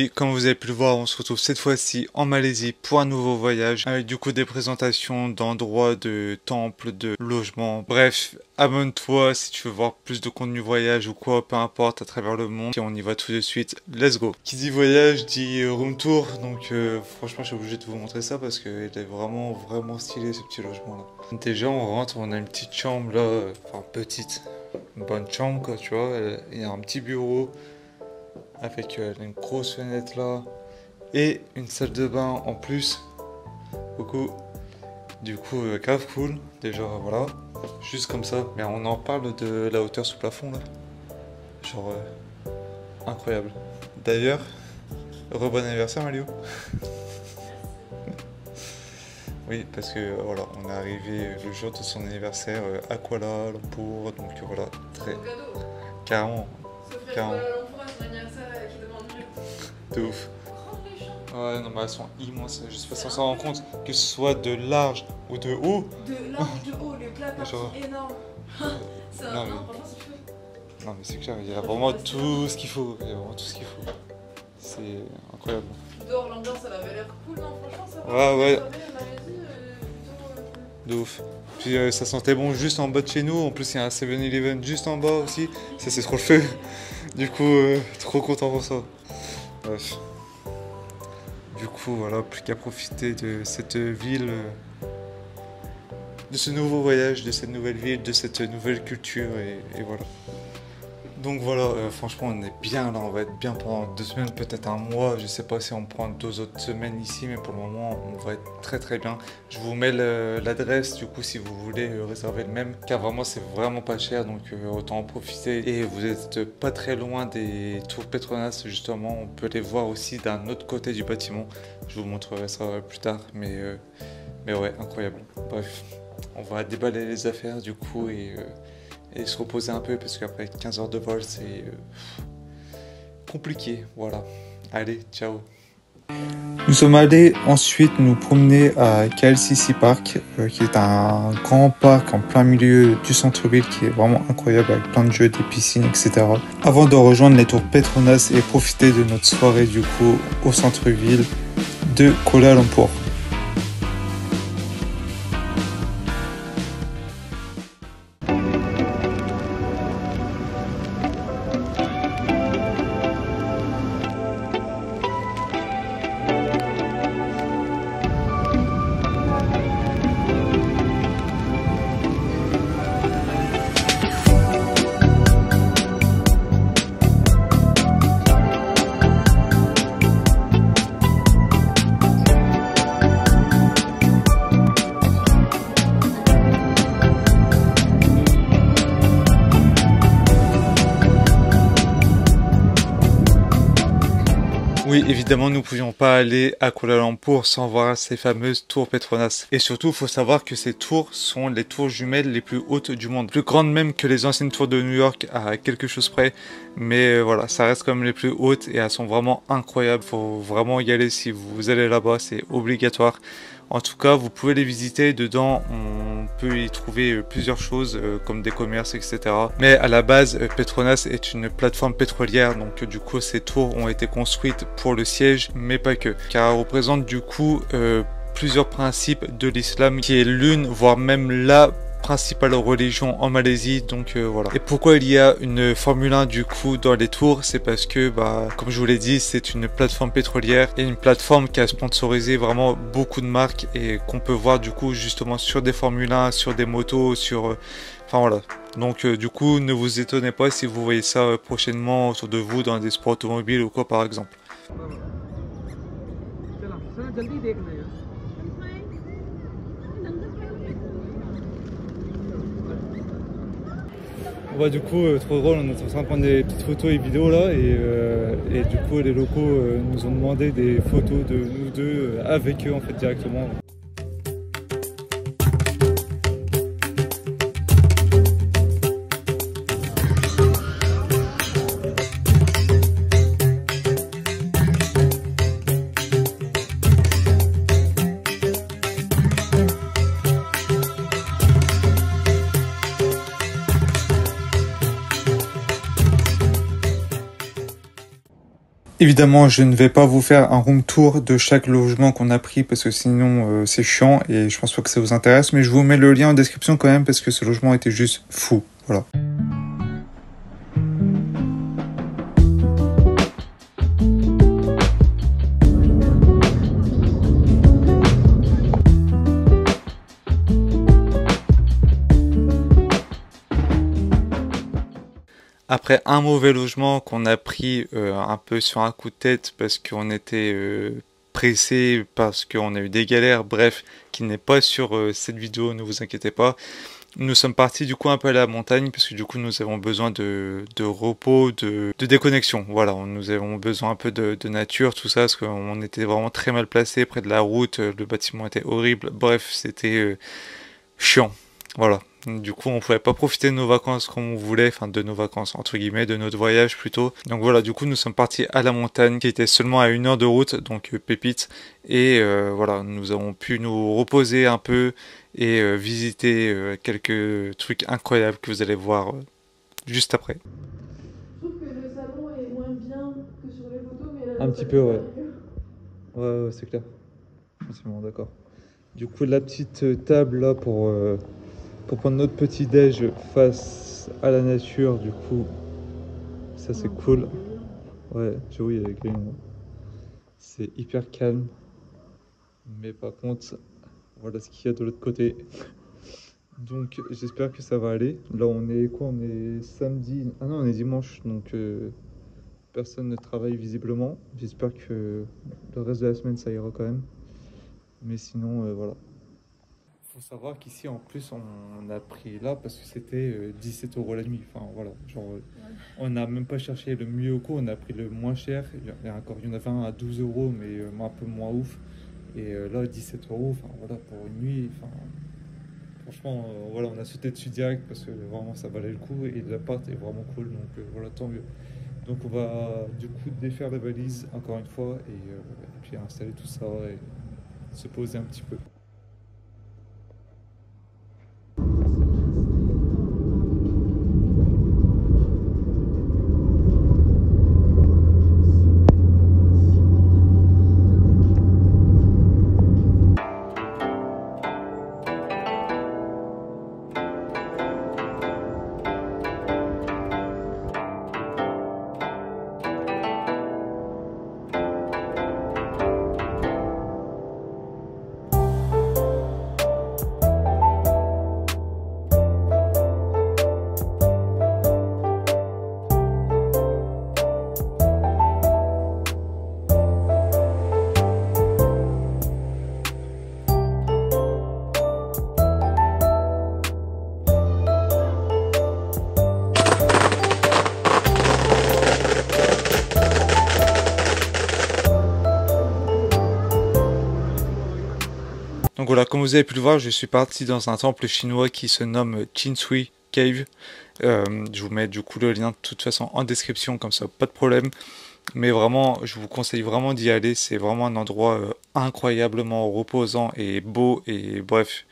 Aujourd'hui, comme vous avez pu le voir, on se retrouve cette fois-ci en Malaisie pour un nouveau voyage avec du coup des présentations d'endroits, de temples, de logements. Bref, abonne-toi si tu veux voir plus de contenu voyage ou quoi, peu importe, à travers le monde. Et on y va tout de suite, let's go. Qui dit voyage dit room tour, donc franchement je suis obligé de vous montrer ça parce qu'il est vraiment stylé ce petit logement là. Déjà on rentre, on a une petite chambre là, enfin petite, une bonne chambre quoi, tu vois, il y a un petit bureau avec une grosse fenêtre là et une salle de bain en plus. Beaucoup. Du coup, grave cool. Déjà, voilà. Juste comme ça. Mais on en parle de la hauteur sous plafond là. Genre, incroyable. D'ailleurs, bon anniversaire Malio. Oui, parce que voilà, on est arrivé le jour de son anniversaire à Kuala Lumpur. Donc voilà, très. Carrément. Carrément. De ouf. Ouais, non, mais elles sont immenses. Je sais pas si on s'en rend compte, que ce soit de large ou de haut. De large ou de haut, les plats sont énormes. C'est un franchement, c'est fou. Non, mais c'est clair, il y a vraiment tout ce qu'il faut. Il y a vraiment tout ce qu'il faut. C'est incroyable. Dehors, l'ambiance, elle avait l'air cool, non? Franchement, ça va. Ouais. Plutôt. De ouf. Puis ça sentait bon juste en bas de chez nous. En plus, il y a un 7-Eleven juste en bas aussi. Ça, c'est trop le feu. Du coup, trop content pour ça. Bref. Du coup, voilà, plus qu'à profiter de cette ville, de ce nouveau voyage, de cette nouvelle ville, de cette nouvelle culture, et voilà. Donc voilà, franchement, on est bien là, on va être bien pendant 2 semaines, peut-être un mois. Je sais pas si on prend 2 autres semaines ici, mais pour le moment, on va être très bien. Je vous mets l'adresse, du coup, si vous voulez réserver le même, car vraiment, c'est vraiment pas cher, donc autant en profiter. Et vous êtes pas très loin des tours Petronas, justement, on peut les voir aussi d'un autre côté du bâtiment. Je vous montrerai ça plus tard, mais ouais, incroyable. Bref, on va déballer les affaires, du coup, et se reposer un peu parce qu'après 15 heures de vol c'est compliqué, voilà. Allez, ciao. Nous sommes allés ensuite nous promener à KLCC Park, qui est un grand parc en plein milieu du centre-ville qui est vraiment incroyable avec plein de jeux, des piscines, etc. Avant de rejoindre les tours Petronas et profiter de notre soirée du coup au centre-ville de Kuala Lumpur. Oui, évidemment, nous ne pouvions pas aller à Kuala Lumpur sans voir ces fameuses tours Petronas. Et surtout, il faut savoir que ces tours sont les tours jumelles les plus hautes du monde. Plus grandes même que les anciennes tours de New York à quelque chose près. Mais voilà, ça reste comme les plus hautes et elles sont vraiment incroyables. Il faut vraiment y aller si vous allez là-bas, c'est obligatoire. En tout cas, vous pouvez les visiter. Dedans, on peut y trouver plusieurs choses comme des commerces, etc. Mais à la base, Petronas est une plateforme pétrolière. Donc du coup, ces tours ont été construites pour le siège, mais pas que. Car elles représentent du coup plusieurs principes de l'islam, qui est l'une, voire même la principale religion en Malaisie, donc voilà. Et pourquoi il y a une Formule 1 du coup dans les tours, c'est parce que comme je vous l'ai dit, c'est une plateforme pétrolière et une plateforme qui a sponsorisé vraiment beaucoup de marques et qu'on peut voir du coup justement sur des Formule 1, sur des motos, sur enfin voilà. Donc du coup, ne vous étonnez pas si vous voyez ça prochainement autour de vous dans des sports automobiles ou quoi par exemple. Bah, du coup, trop drôle, on est en train de prendre des petites photos et vidéos là, et du coup les locaux nous ont demandé des photos de nous deux avec eux en fait directement. Évidemment, je ne vais pas vous faire un room tour de chaque logement qu'on a pris parce que sinon c'est chiant et je pense pas que ça vous intéresse. Mais je vous mets le lien en description quand même parce que ce logement était juste fou. Voilà. Après un mauvais logement qu'on a pris un peu sur un coup de tête parce qu'on était pressé, parce qu'on a eu des galères, bref, qui n'est pas sur cette vidéo, ne vous inquiétez pas. Nous sommes partis du coup un peu à la montagne parce que du coup nous avons besoin de repos, de déconnexion. Voilà, nous avons besoin un peu de nature, tout ça, parce qu'on était vraiment très mal placé près de la route, le bâtiment était horrible, bref, c'était chiant. Voilà. Du coup, on pouvait pas profiter de nos vacances comme on voulait, enfin de nos vacances entre guillemets, de notre voyage plutôt. Donc voilà, du coup, nous sommes partis à la montagne qui était seulement à 1 heure de route, donc pépite. Et voilà, nous avons pu nous reposer un peu et visiter quelques trucs incroyables que vous allez voir juste après. Je trouve que le salon est moins bien que sur les photos, mais un petit peu, ouais. Ouais, c'est clair. C'est bon, d'accord. Du coup, la petite table là pour prendre notre petit déj face à la nature, du coup, ça c'est cool. Ouais, j'avoue, il y a les grillons. C'est hyper calme. Mais par contre, voilà ce qu'il y a de l'autre côté. Donc j'espère que ça va aller. Là on est quoi? On est samedi. Ah non, on est dimanche, donc personne ne travaille visiblement. J'espère que le reste de la semaine ça ira quand même. Mais sinon, voilà. Faut savoir qu'ici en plus on a pris là parce que c'était 17 € la nuit. Enfin voilà, genre on n'a même pas cherché le mieux au cours, on a pris le moins cher. Il y en avait un à 12 € mais un peu moins ouf. Et là 17 €, enfin voilà, pour une nuit. Enfin, franchement, voilà, on a sauté dessus direct parce que vraiment ça valait le coup et l'appart est vraiment cool, donc voilà, tant mieux. Donc on va du coup défaire la valise encore une fois et puis installer tout ça et se poser un petit peu. Donc voilà, comme vous avez pu le voir, je suis parti dans un temple chinois qui se nomme Qinsui Cave. Je vous mets du coup le lien de toute façon en description, comme ça pas de problème. Mais vraiment, je vous conseille vraiment d'y aller. C'est vraiment un endroit incroyablement reposant et beau. Et bref,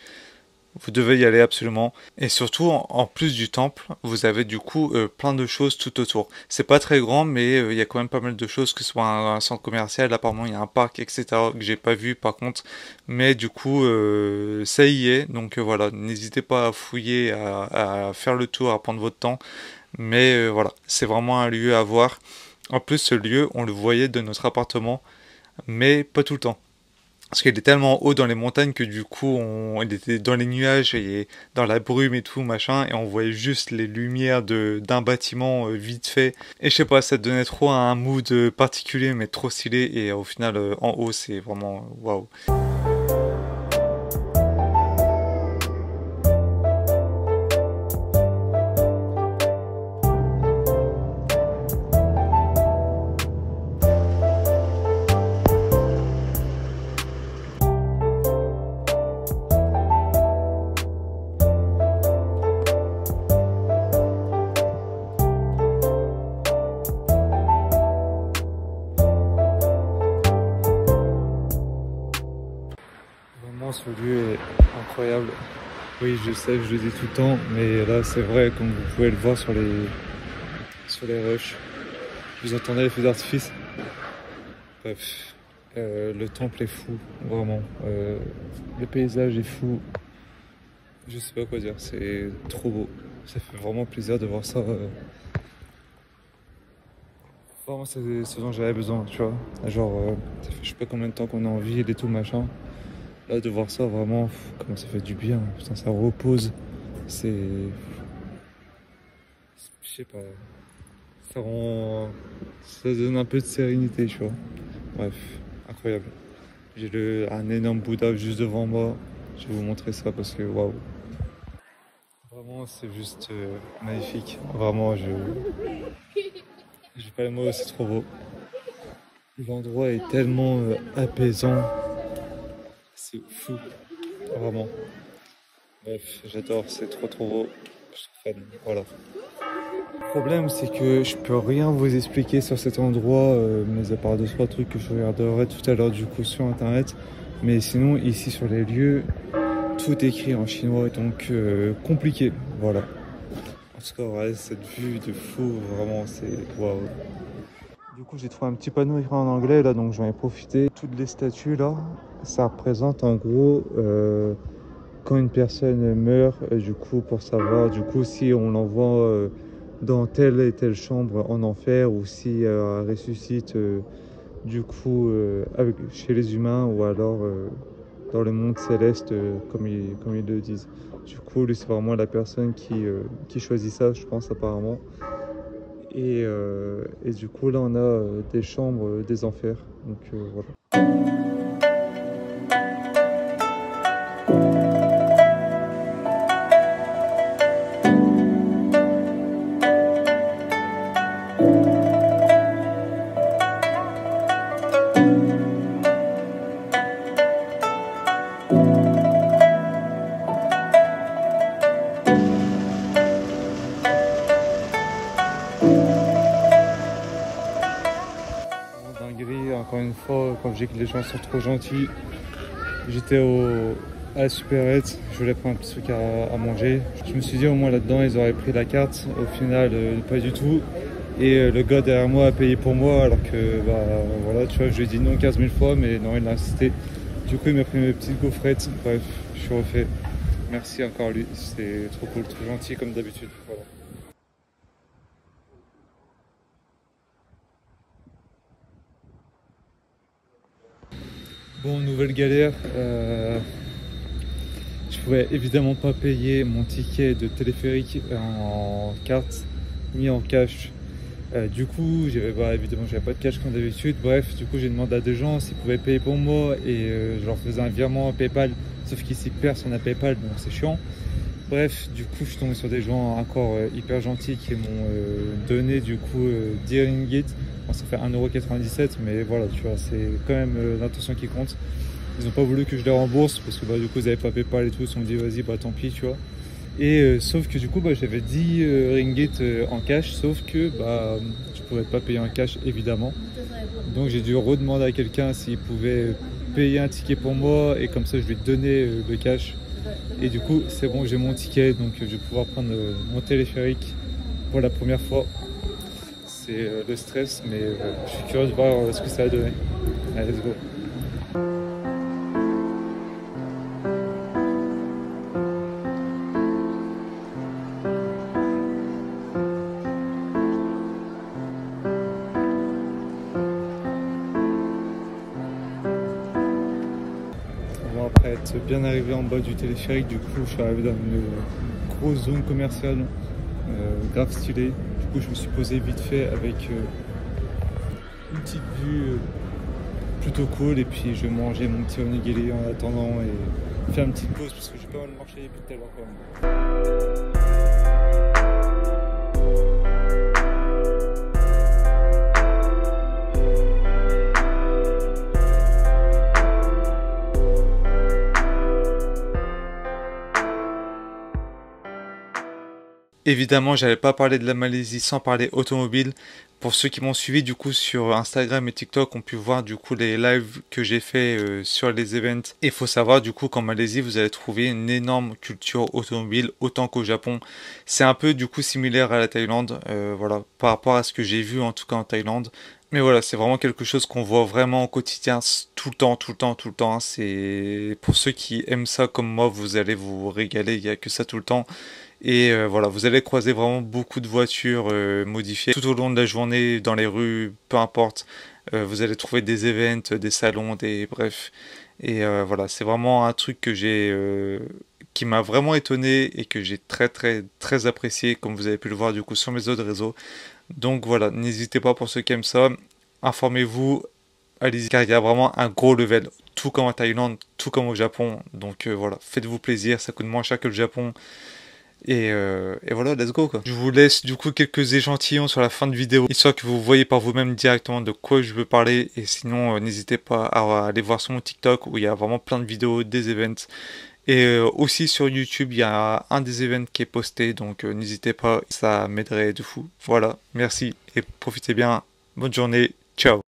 vous devez y aller absolument. Et surtout, en plus du temple, vous avez du coup plein de choses tout autour. C'est pas très grand, mais il y a quand même pas mal de choses, que ce soit un centre commercial, apparemment il y a un parc, etc. que j'ai pas vu par contre. Mais du coup, ça y est. Donc voilà, n'hésitez pas à fouiller, à faire le tour, à prendre votre temps. Mais voilà, c'est vraiment un lieu à voir. En plus, ce lieu, on le voyait de notre appartement, mais pas tout le temps. Parce qu'il est tellement haut dans les montagnes que du coup, il était dans les nuages et dans la brume et tout, machin, et on voyait juste les lumières d'un bâtiment vite fait. Et je sais pas, ça donnait trop un mood particulier, mais trop stylé, et au final, en haut, c'est vraiment waouh. Ce lieu est incroyable. Oui, je sais, je le dis tout le temps, mais là c'est vrai, comme vous pouvez le voir sur les rushs. Vous entendez les feux d'artifice? Bref, le temple est fou, vraiment. Le paysage est fou. Je sais pas quoi dire, c'est trop beau. Ça fait vraiment plaisir de voir ça. Vraiment, c'est ce dont j'avais besoin, tu vois. Genre, ça fait je sais pas combien de temps qu'on est en ville et tout machin. Là, de voir ça, vraiment, comment ça fait du bien. Putain, ça repose. C'est. Je sais pas. Ça rend. Ça donne un peu de sérénité, tu vois. Bref, incroyable. J'ai un énorme Bouddha juste devant moi. Je vais vous montrer ça parce que waouh. Vraiment, c'est juste magnifique. Vraiment, j'ai pas les mots, c'est trop beau. L'endroit est tellement apaisant. C'est fou. Vraiment. Bref, j'adore, c'est trop beau. Je suis fan. Voilà. Le problème, c'est que je peux rien vous expliquer sur cet endroit, mais à part 2-3 trucs que je regarderai tout à l'heure du coup sur internet. Mais sinon, ici sur les lieux, tout est écrit en chinois, donc compliqué. Voilà. En tout cas, ouais, cette vue de fou, vraiment, c'est waouh. Du coup, j'ai trouvé un petit panneau écrit en anglais là, donc j'en ai profité. Toutes les statues là, ça représente en gros quand une personne meurt, du coup, pour savoir du coup si on l'envoie dans telle et telle chambre en enfer ou si elle ressuscite du coup chez les humains ou alors dans le monde céleste comme ils le disent. Du coup, lui, c'est vraiment la personne qui choisit ça, je pense, apparemment. Et du coup, là, on a des chambres des enfers. Donc voilà. Encore une fois, quand je dis que les gens sont trop gentils, j'étais à la supérette, je voulais prendre un petit truc à manger. Je me suis dit au moins là-dedans ils auraient pris la carte, au final pas du tout. Et le gars derrière moi a payé pour moi alors que bah voilà, tu vois, je lui ai dit non 15 000 fois, mais non, il a insisté. Du coup il m'a pris mes petites gaufrettes, bref, je suis refait. Merci encore lui, c'est trop cool, trop gentil comme d'habitude. Voilà. Bon, nouvelle galère. Je pouvais évidemment pas payer mon ticket de téléphérique en carte ni en cash. Du coup, évidemment, j'avais pas de cash comme d'habitude. Bref, du coup, j'ai demandé à des gens s'ils pouvaient payer pour moi et je leur faisais un virement à PayPal. Sauf qu'ici, personne n'a PayPal, donc c'est chiant. Bref, du coup, je suis tombé sur des gens encore hyper gentils qui m'ont donné du coup 10 ringgit. Bon, ça fait 1,97 €, mais voilà, tu vois, c'est quand même l'intention qui compte. Ils n'ont pas voulu que je les rembourse parce que bah, du coup, ils n'avaient pas PayPal et tout. Ils se sont dit, vas-y, bah tant pis, tu vois. Et sauf que du coup, bah, j'avais 10 ringgit en cash, sauf que bah, je pouvais pas payer en cash, évidemment. Donc j'ai dû redemander à quelqu'un s'il pouvait payer un ticket pour moi et comme ça, je lui donnais le cash. Et du coup, c'est bon, j'ai mon ticket, donc je vais pouvoir prendre mon téléphérique pour la première fois. C'est le stress, mais je suis curieux de voir ce que ça va donner. Allez, let's go. Bon, après être bien arrivé en bas du téléphérique, du coup, je suis arrivé dans une grosse zone commerciale, grave stylée. Du coup, je me suis posé vite fait avec une petite vue plutôt cool. Et puis, je vais manger mon petit onigiri en attendant et faire une petite pause parce que j'ai pas mal marché depuis tout à l'heure quand même. Évidemment, j'allais pas parler de la Malaisie sans parler automobile. Pour ceux qui m'ont suivi du coup sur Instagram et TikTok ont pu voir du coup les lives que j'ai fait sur les events. Et faut savoir du coup qu'en Malaisie vous allez trouver une énorme culture automobile autant qu'au Japon. C'est un peu du coup similaire à la Thaïlande, voilà, par rapport à ce que j'ai vu en tout cas en Thaïlande. Mais voilà, c'est vraiment quelque chose qu'on voit vraiment au quotidien, tout le temps, tout le temps, tout le temps. C'est pour ceux qui aiment ça comme moi, vous allez vous régaler. Il y a que ça tout le temps. Et voilà, vous allez croiser vraiment beaucoup de voitures modifiées tout au long de la journée, dans les rues, peu importe. Vous allez trouver des events, des salons, des bref. Et voilà, c'est vraiment un truc que qui m'a vraiment étonné et que j'ai très très très apprécié, comme vous avez pu le voir du coup sur mes autres réseaux. Donc voilà, n'hésitez pas pour ceux qui aiment ça, informez-vous, allez-y car il y a vraiment un gros level, tout comme en Thaïlande, tout comme au Japon. Donc voilà, faites-vous plaisir, ça coûte moins cher que le Japon. Et voilà, let's go quoi. Je vous laisse du coup quelques échantillons sur la fin de vidéo, histoire que vous voyez par vous-même directement de quoi je veux parler. Et sinon, n'hésitez pas à aller voir sur mon TikTok où il y a vraiment plein de vidéos, des events. Et aussi sur YouTube, il y a un des events qui est posté, donc n'hésitez pas, ça m'aiderait de fou. Voilà, merci et profitez bien. Bonne journée, ciao.